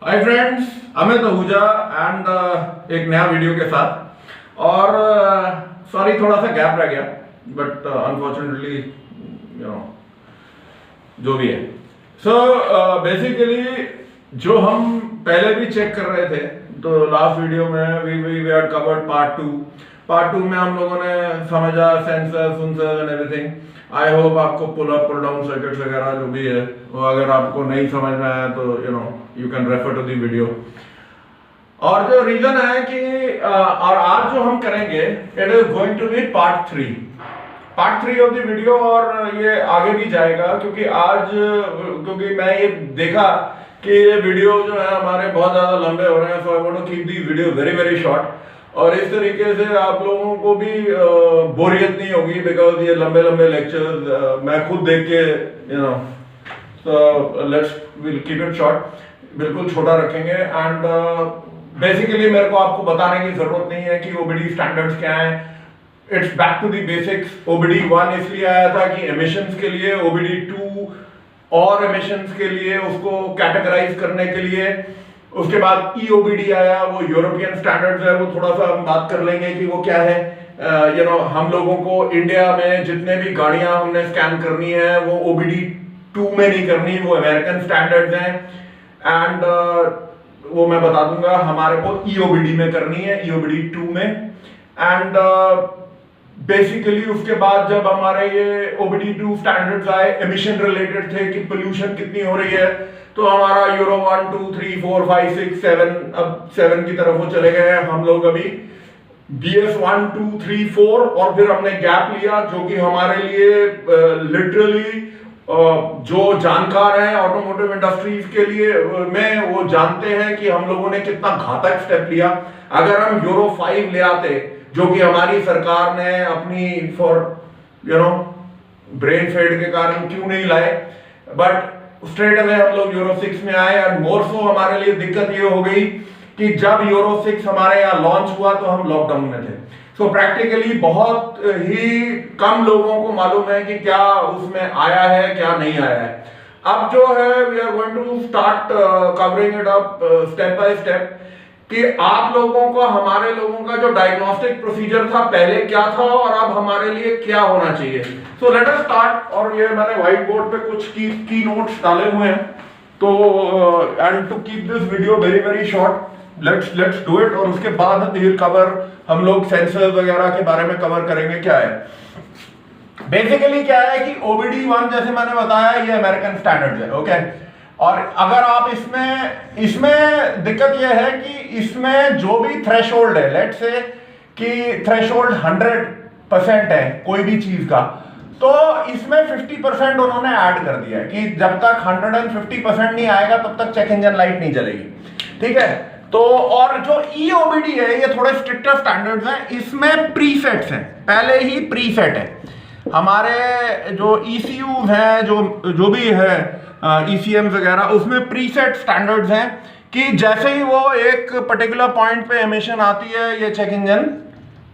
Hi friends, Amit Ahuja and एक नया video के साथ। और सॉरी थोड़ा सा गैप रह गया, बट अनफॉर्चुनेटली यू नो जो भी है। सो बेसिकली जो हम पहले भी चेक कर रहे थे, तो लास्ट वीडियो में we had covered part two में हम लोगों ने समझा sensors and everything. I hope आपको pull up pull down circuits वगैरह जो भी है वो अगर आपको नहीं समझ में आया तो you can refer to the video. और जो रीजन है कि और आज जो हम करेंगे it is going to be part three of the video, और ये आगे भी जाएगा क्योंकि मैं ये देखा कि ये वीडियो जो है हमारे बहुत ज्यादा लंबे हो रहे हैं। So I want to keep the video very very short, और इस तरीके से आप लोगों को भी बोरियत नहीं होगी, बिकॉज ये लंबे लंबे लेक्चर्स मैं खुद देख के so let's will keep it short, बिल्कुल छोटा रखेंगे। एंड बेसिकली मेरे को आपको बताने की जरूरत नहीं है कि ओबीडी स्टैंडर्ड्स क्या हैं। It's back to the basics. OBD 1 इसलिए आया था कि एमिशंस के लिए, ओबीडी 2 और एमिशंस के लिए उसको कैटेगराइज करने के लिए। उसके बाद ईओबीडी आया, वो यूरोपियन स्टैंडर्ड्स है, वो थोड़ा सा हम बात कर लेंगे कि वो क्या है। हम लोगों को इंडिया में जितने भी गाड़ियां हमने स्कैन करनी है वो ओबीडी 2 में नहीं करनी, वो अमेरिकन स्टैंडर्ड्स हैं। एंड वो मैं बता दूंगा, हमारे को ईओबीडी में करनी है, ईओबीडी 2 में। एंड बेसिकली उसके बाद जब हमारे ये ओबीडी 2 स्टैंडर्ड्स आए, एमिशन रिलेटेड थे कि पोल्यूशन कितनी हो रही है, तो हमारा यूरो 1 2 3 4 5 6 7, अब 7 की तरफ वो चले गए हैं हम लोग अभी। BS 1 2 3 4, और फिर हमने गैप लिया, जो कि हमारे लिए लिटरली जो जानकार हैं ऑटोमोटिव इंडस्ट्रीज के लिए में वो जानते हैं कि हम लोगों ने कितना घातक स्टेप लिया। अगर हम यूरो 5 ले आते, जो कि हमारी सरकार ने अपनी फॉर ब्रेन फेड के कारण क्यों नहीं लाए, बट स्ट्रेट अवे हम लोग यूरो 6 में आए। और मोर सो हमारे लिए दिक्कत ये हो गई कि जब यूरो 6 हमारे यहाँ लॉन्च हुआ तो हम लॉकडाउन में थे। सो प्रैक्टिकली बहुत ही कम लोगों को मालूम है कि क्या उसमें आया है क्या नहीं आया है। अब जो है we are going to start covering it up step by step कि आप लोगों को, हमारे लोगों का जो डायग्नोस्टिक प्रोसीजर था पहले क्या था और अब हमारे लिए क्या होना चाहिए। So let us start. और ये मैंने व्हाइट बोर्ड पे कुछ की नोट्स डाले हुए हैं, तो and to keep this video very very short, let's do it. और उसके बाद वी विल कवर, हम लोग सेंसर्स वगैरह के बारे में कवर करेंगे क्या है। बेसिकली क्या है कि ओबीडी 1 जैसे मैंने बताया ये अमेरिकन स्टैंडर्ड्स है, ओके। और अगर आप इसमें दिक्कत यह है कि इसमें जो भी थ्रेशोल्ड है, लेट्स से कि थ्रेशोल्ड 100% है कोई भी चीज का, तो इसमें 50% उन्होंने ऐड कर दिया है कि जब तक 150% नहीं आएगा तब तक चेक इंजन लाइट नहीं जलेगी, ठीक है। तो और जो ईओबीडी है ये थोड़े स्ट्रिक्टर स्टैंडर्ड्स हैं, इसमें प्रीसेट्स हैं, पहले ही प्रीसेट है। हमारे जो ECUs हैं, जो भी है ECM वगैरह, उसमें प्रीसेट स्टैंडर्ड्स हैं कि जैसे ही वो एक पर्टिकुलर पॉइंट पे एमिशन आती है, ये चेक इंजन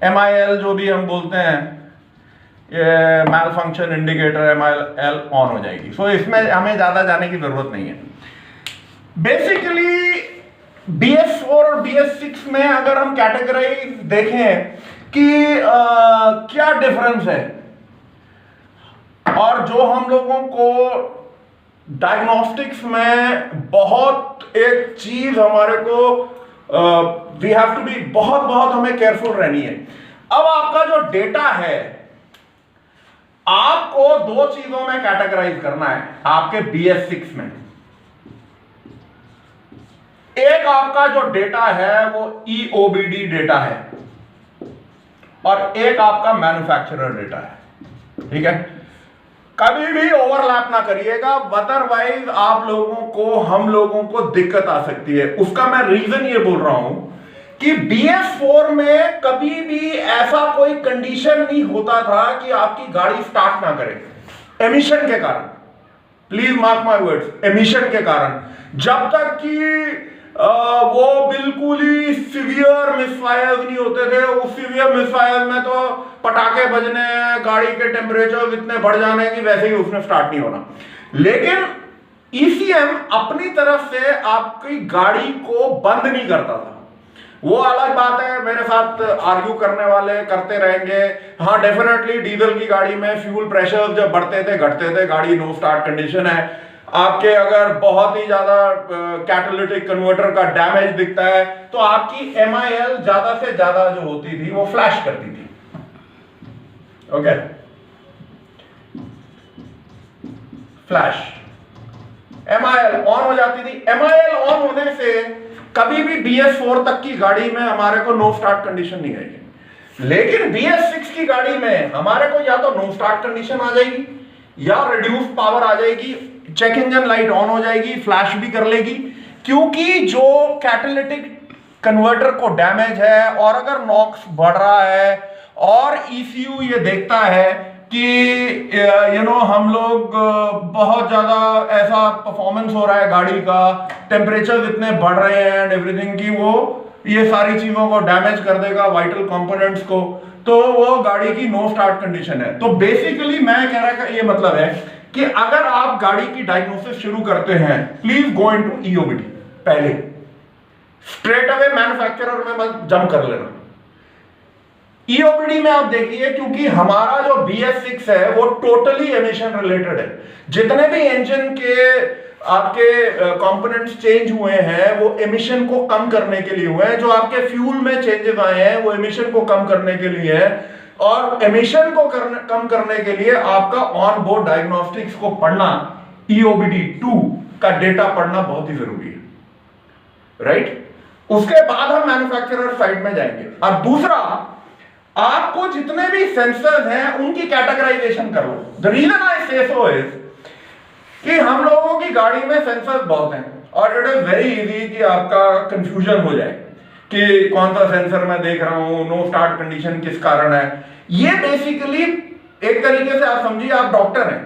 MIL जो भी हम बोलते हैं, ये मैल फंक्शन इंडिकेटर MIL ऑन हो जाएगी। सो इसमें हमें ज्यादा जाने की जरूरत नहीं है। बेसिकली BS4 और BS6 में अगर हम कैटेगराइज देखें कि क्या डिफरेंस है, और जो हम लोगों को डायग्नोस्टिक्स में बहुत एक चीज हमारे को वी हैव टू बी बहुत हमें केयरफुल रहनी है। अब आपका जो डेटा है, आपको दो चीजों में कैटेगराइज करना है आपके BS6 में। एक आपका जो डेटा है वो ईओबीडी डेटा है, और एक आपका मैन्युफैक्चरर डेटा है, ठीक है। कभी भी ओवरलैप ना करिएगा, अदरवाइज आप लोगों को, हम लोगों को दिक्कत आ सकती है। उसका मैं रीजन ये बोल रहा हूं कि BS4 में कभी भी ऐसा कोई कंडीशन नहीं होता था कि आपकी गाड़ी स्टार्ट ना करे एमिशन के कारण। Please mark my words, emission के कारण। जब तक कि वो बिल्कुल ही सीवियर मिसफायर नहीं होते थे। उस सीवियर मिसफायर में तो पटाखे बजने, गाड़ी के टेम्परेचर इतने बढ़ जाने की वैसे ही उसने स्टार्ट नहीं होना। लेकिन ईसीएम अपनी तरफ से आपकी गाड़ी को बंद नहीं करता था। वो अलग बात है, मेरे साथ आर्ग्यू करने वाले करते रहेंगे। हाँ, डेफिनेटली डीजल की गाड़ी में फ्यूल प्रेशर जब बढ़ते थे घटते थे, गाड़ी नो स्टार्ट कंडीशन है। आपके अगर बहुत ही ज्यादा कैटालिटिक कन्वर्टर का डैमेज दिखता है तो आपकी एमआईएल ज्यादा से ज्यादा जो होती थी वो फ्लैश करती थी। ओके, फ्लैश, एमआईएल ऑन हो जाती थी। एमआईएल ऑन होने से कभी भी BS4 तक की गाड़ी में हमारे को नो स्टार्ट कंडीशन नहीं आएगी, लेकिन BS6 की गाड़ी में हमारे को या तो नो स्टार्ट कंडीशन आ जाएगी या रिड्यूस पावर आ जाएगी, चेक इंजन लाइट ऑन हो जाएगी, फ्लैश भी कर लेगी, क्योंकि जो कैटालिटिक कन्वर्टर को डैमेज है और अगर नॉक्स बढ़ रहा है और ECU ये देखता है कि हम लोग बहुत ज्यादा ऐसा परफॉर्मेंस हो रहा है गाड़ी का, टेम्परेचर इतने बढ़ रहे हैं एंड एवरीथिंग की वो ये सारी चीजों को डैमेज कर देगा, वाइटल कंपोनेंट्स को, तो वो गाड़ी की नो स्टार्ट कंडीशन है। तो बेसिकली मैं कह रहा का ये मतलब है कि अगर आप गाड़ी की डायग्नोसिस शुरू करते हैं, प्लीज गो इनटू EOBD। पहले स्ट्रेट अवे मैन्युफैक्चरर में मत जंप कर लेना। EOBD में आप देखिए, क्योंकि हमारा जो BS6 है वो टोटली एमिशन रिलेटेड है। जितने भी इंजन के आपके कंपोनेंट्स चेंज हुए हैं वो एमिशन को कम करने के लिए हुए हैं। जो आपके फ्यूल में चेंजेस आए हैं वो एमिशन को कम करने के लिए है, और एमिशन को कम करने के लिए आपका ऑन बोर्ड डायग्नोस्टिक्स को पढ़ना, EOBD2 का डेटा पढ़ना बहुत ही जरूरी है, राइट। उसके बाद हम मैन्युफैक्चरर साइड में जाएंगे। और दूसरा, आपको जितने भी सेंसर्स हैं उनकी कैटेगराइजेशन करो। द रीजन आई से सो इज कि हम लोगों की गाड़ी में सेंसर्स बहुत हैं और इट इज वेरी इजी कि आपका कंफ्यूजन हो जाए कि कौन सा सेंसर मैं देख रहा हूं, नो स्टार्ट कंडीशन किस कारण है। ये बेसिकली एक तरीके से आप समझिए, आप डॉक्टर हैं,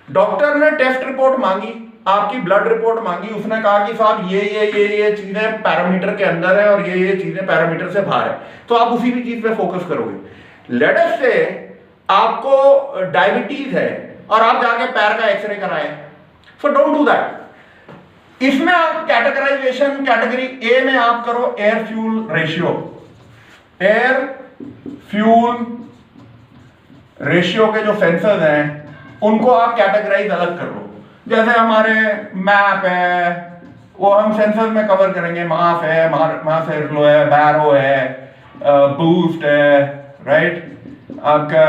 डॉक्टर ने टेस्ट रिपोर्ट मांगी, आपकी ब्लड रिपोर्ट मांगी, उसने कहा कि साहब ये चीजें पैरामीटर के अंदर है और ये चीजें पैरामीटर से बाहर है, तो आप उसी भी चीज पे फोकस करोगे। लेट अस से आपको डायबिटीज है और आप जाके पैर का एक्सरे कराएं, सो डोंट डू दैट। इसमें आप कैटेगराइजेशन कैटेगरी ए में आप करो air fuel ratio. Air fuel ratio के जो सेंसर्स हैं उनको आप कैटेगराइज अलग कर लो। जैसे हमारे मैप है वो हम सेंसर्स में कवर करेंगे, माफ है, मास एयरफ्लो है, बैरो है, बूस्ट है, राइट, आपका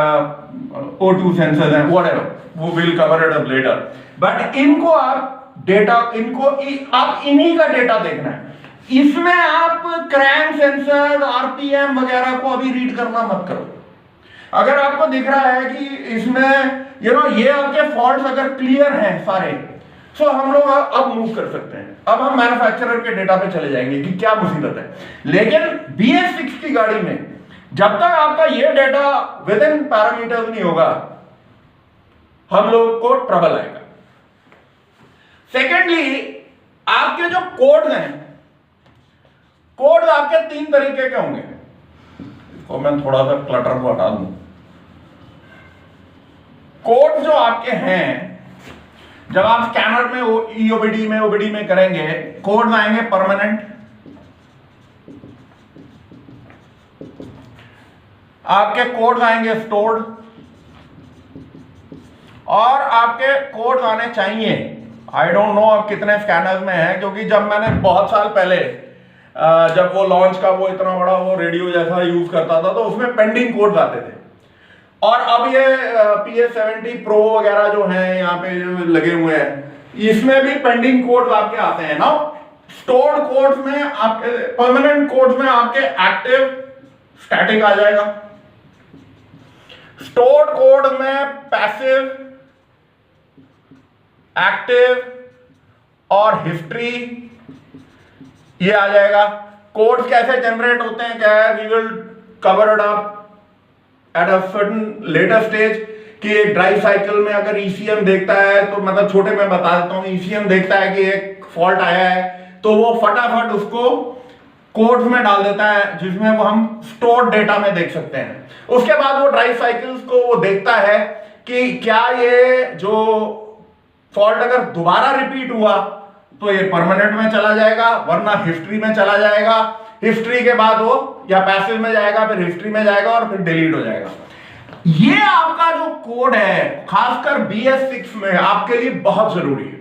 O2 सेंसर्स है, व्हाटएवर, वो will cover it up later. But इनको आप डेटा, आप इन्हीं का डेटा देखना है। इसमें आप क्रैंक सेंसर, RPM वगैरह को अभी रीड करना मत करो। अगर आपको दिख रहा है कि इसमें ये आपके फॉल्ट्स अगर क्लियर हैं सारे, सो हम लोग अब मूव कर सकते हैं। अब हम मैन्युफैक्चरर के डेटा पे चले जाएंगे कि क्या मुसीबत है। लेकिन BS6 की गाड़ी में जब तक आपका ये डेटा विद इन पैरामीटर्स नहीं होगा, हम लोग को ट्रबल आएगा। सेकेंडली, आपके जो कोड्स हैं, कोड्स आपके 3 तरीके के होंगे। इसको मैं थोड़ा सा क्लटर को हटा दूं। कोड जो आपके हैं, जब आप स्कैनर में OBD में करेंगे, कोड आएंगे परमानेंट, आपके कोड आएंगे स्टोर्ड, और आपके कोड आने चाहिए, आई डोंट नो अब कितने स्कैनर्स में है, क्योंकि जब मैंने बहुत साल पहले जब वो लॉन्च का वो इतना बड़ा वो रेडियो जैसा यूज करता था तो उसमें पेंडिंग कोड्स आते थे। और अब ये PS70 Pro वगैरह जो हैं यहाँ पे जो लगे हुए हैं, इसमें भी पेंडिंग कोड्स आपके आते हैं ना। स्टोर्ड कोड्स में आपके, परमानेंट कोड्स में आपके एक्टिव स्टैटिक आ जाएगा, स्टोर्ड कोड में पैसिव, एक्टिव और हिस्ट्री ये आ जाएगा। कोड्स कैसे जनरेट होते हैं क्या है, we will cover it up at a certain later stage. कि एक ड्राइव साइकिल में अगर ECM देखता है, तो मतलब छोटे में बता देता हूं, ECM देखता है कि एक फॉल्ट आया है तो वो फटाफट उसको कोड्स में डाल देता है, जिसमें वो हम स्टोर्ड डेटा में देख सकते हैं। उसके बाद वो ड्राइव साइकिल्स को वो देखता है कि क्या ये जो फॉल्ट अगर दोबारा रिपीट हुआ तो ये परमानेंट में चला जाएगा, वरना हिस्ट्री में चला जाएगा। हिस्ट्री के बाद वो या पैसिव में जाएगा, फिर हिस्ट्री में जाएगा और फिर डिलीट हो जाएगा। ये आपका जो कोड है खासकर BS6 में आपके लिए बहुत जरूरी है।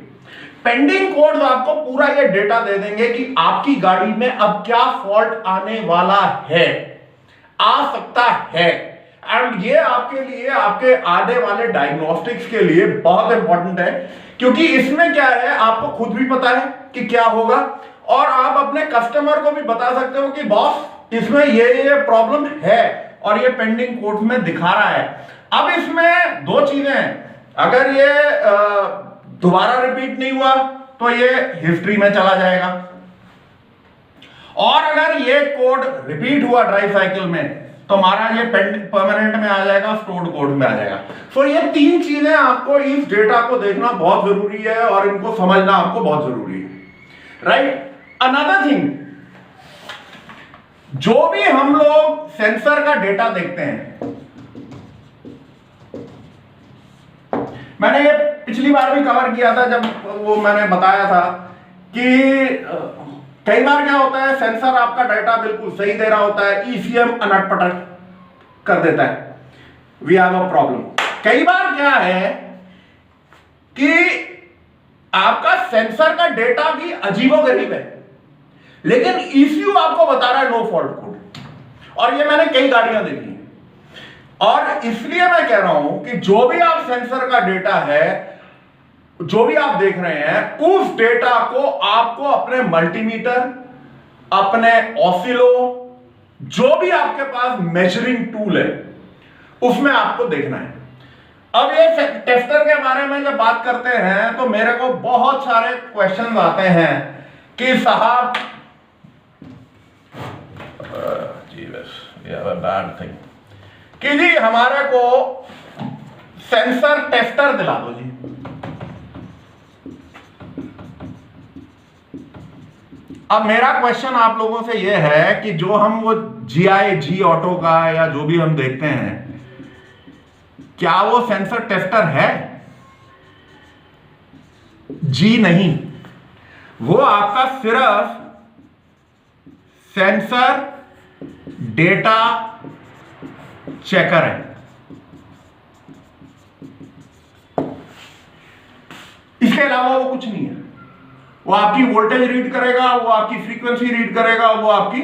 पेंडिंग कोड्स आपको पूरा ये डेटा दे देंगे कि आपकी गाड़ी में अब क्या फॉल्ट आने वाला है, आ सकता है। एंड ये आपके लिए, आपके आने वाले डायग्नोस्टिक्स के लिए बहुत इंपॉर्टेंट है, क्योंकि इसमें क्या है आपको खुद भी पता है कि क्या होगा, और आप अपने कस्टमर को भी बता सकते हो कि बॉस इसमें ये प्रॉब्लम है और ये पेंडिंग कोड्स में दिखा रहा है। अब इसमें दो चीजें हैं, अगर ये दोबारा रिपीट नहीं हुआ तो ये हिस्ट्री में चला जाएगा, और अगर ये कोड रिपीट हुआ ड्राइव साइकिल में तो महाराज ये परमानेंट में आ जाएगा, स्टोर्ड कोड में आ जाएगा। सो ये तीन चीजें आपको इस डेटा को देखना बहुत जरूरी है और इनको समझना आपको बहुत जरूरी है, राइट। अनदर थिंग, जो भी हम लोग सेंसर का डेटा देखते हैं, मैंने ये पिछली बार भी कवर किया था जब वो मैंने बताया था कि कई बार क्या होता है, सेंसर आपका डाटा बिल्कुल सही दे रहा होता है, ECM अनटपटक कर देता है, वी हैव अ प्रॉब्लम। कई बार क्या है कि आपका सेंसर का डेटा भी अजीबोगरीब है, लेकिन ECU आपको बता रहा है नो फॉल्ट कोड, और ये मैंने कई गाड़ियां देखी हैं। और इसलिए मैं कह रहा हूं कि जो भी आप सेंसर का डेटा है, जो भी आप देख रहे हैं, उस डेटा को आपको अपने मल्टीमीटर, अपने ऑसिलो, जो भी आपके पास मेजरिंग टूल है, उसमें आपको देखना है। अब ये टेस्टर के बारे में जब बात करते हैं तो मेरे को बहुत सारे क्वेश्चन आते हैं कि साहब जी बस बैड थिंग कि जी हमारे को सेंसर टेस्टर दिला दो जी। अब मेरा क्वेश्चन आप लोगों से यह है कि जो हम वो जी ऑटो का या जो भी हम देखते हैं, क्या वो सेंसर टेस्टर है? जी नहीं, वो आपका सिर्फ सेंसर डेटा चेकर है। इसके अलावा वो कुछ नहीं है। वो आपकी वोल्टेज रीड करेगा, वो आपकी फ्रीक्वेंसी रीड करेगा, वो आपकी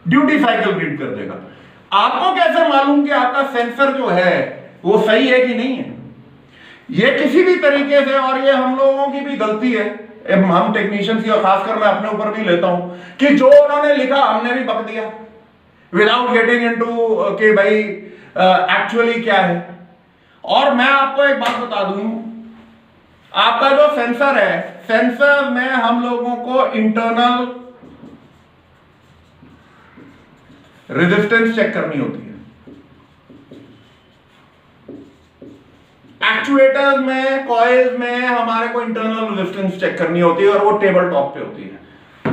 ड्यूटी साइकिल रीड कर देगा। आपको कैसे मालूम कि आपका सेंसर जो है वो सही है कि नहीं है? ये किसी भी तरीके से, और ये हम लोगों की भी गलती है, हम टेक्नीशियंस की, और खासकर मैं अपने ऊपर भी लेता हूं कि जो उन्होंने लिखा हमने भी बक दिया विदाउट गेटिंग इनटू कि भाई एक्चुअली क्या है। और मैं आपको एक बात बता दूं, आपका जो सेंसर है, सेंसर में हम लोगों को इंटरनल रेजिस्टेंस चेक करनी होती है। एक्चुएटर्स में, कॉइल्स में हमारे को इंटरनल रेजिस्टेंस चेक करनी होती है, और वो टेबल टॉप पे होती है।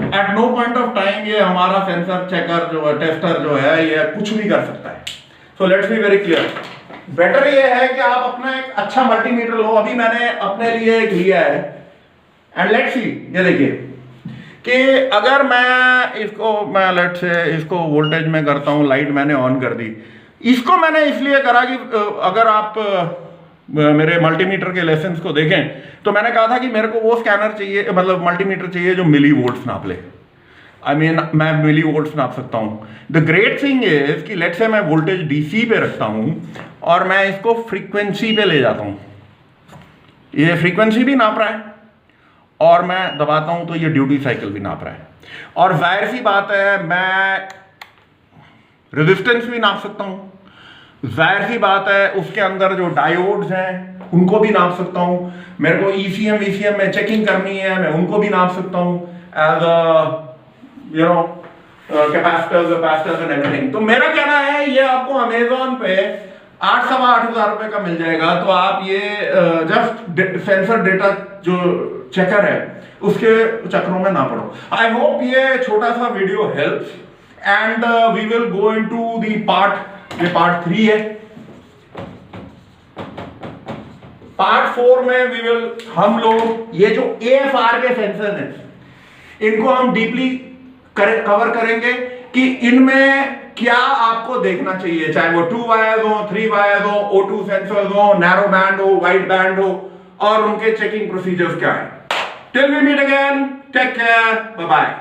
At no point of time ये हमारा सेंसर चेकर जो है, टेस्टर जो है, ये कुछ भी कर सकता है। So let's be very clear. Better ये है कि आप अपना एक अच्छा मल्टीमीटर लो। अभी मैंने अपने लिए एक लिया है, एंड लेट्स सी, ये देखिए कि अगर मैं लेट्स से इसको वोल्टेज में करता हूं, लाइट मैंने ऑन कर दी। इसको मैंने इसलिए करा कि अगर आप मेरे मल्टीमीटर के लेसन्स को देखें तो मैंने कहा था कि मेरे को वो स्कैनर चाहिए, मतलब मल्टीमीटर चाहिए जो मिली वोल्ट्स नाप ले। मैं मिली वोल्ट्स नाप सकता हूँ। द ग्रेट थिंग इज कि लेट्स से मैं वोल्टेज DC पे रखता हूँ और मैं इसको फ्रीक्वेंसी पे ले जाता हूँ, ये फ्रीक्वेंसी भी नाप रहा है, और मैं दबाता हूँ तो ये ड्यूटी साइकिल भी नाप रहा है। और जाहिर सी बात है मैं रेजिस्टेंस भी नाप सकता हूँ, जाहिर सी बात है उसके अंदर जो डायोड्स हैं उनको भी नाप सकता हूँ। मेरे को ECM VCM में चेकिंग करनी है, मैं उनको भी नाप सकता हूँ, एज कैपेसिटर्स एंड एवरीथिंग। तो मेरा कहना है ये आपको अमेजोन पे 8,800 रुपए का मिल जाएगा। तो आप ये जस्ट सेंसर डेटा जो चेकर है उसके चक्रों में ना पड़ो। आई होप ये छोटा सा video helps, and we will go into the part, ये पार्ट 3 है। पार्ट 4 में हम लोग ये जो AFR के सेंसर हैं इनको हम डीपली कवर करेंगे कि इनमें क्या आपको देखना चाहिए, चाहे वो 2 वायर्स हो, 3 वायर्स हो, O2 सेंसर्स हो, नैरो बैंड हो, वाइड बैंड हो, और उनके चेकिंग प्रोसीजर्स क्या है। Till we meet again, take care, bye bye.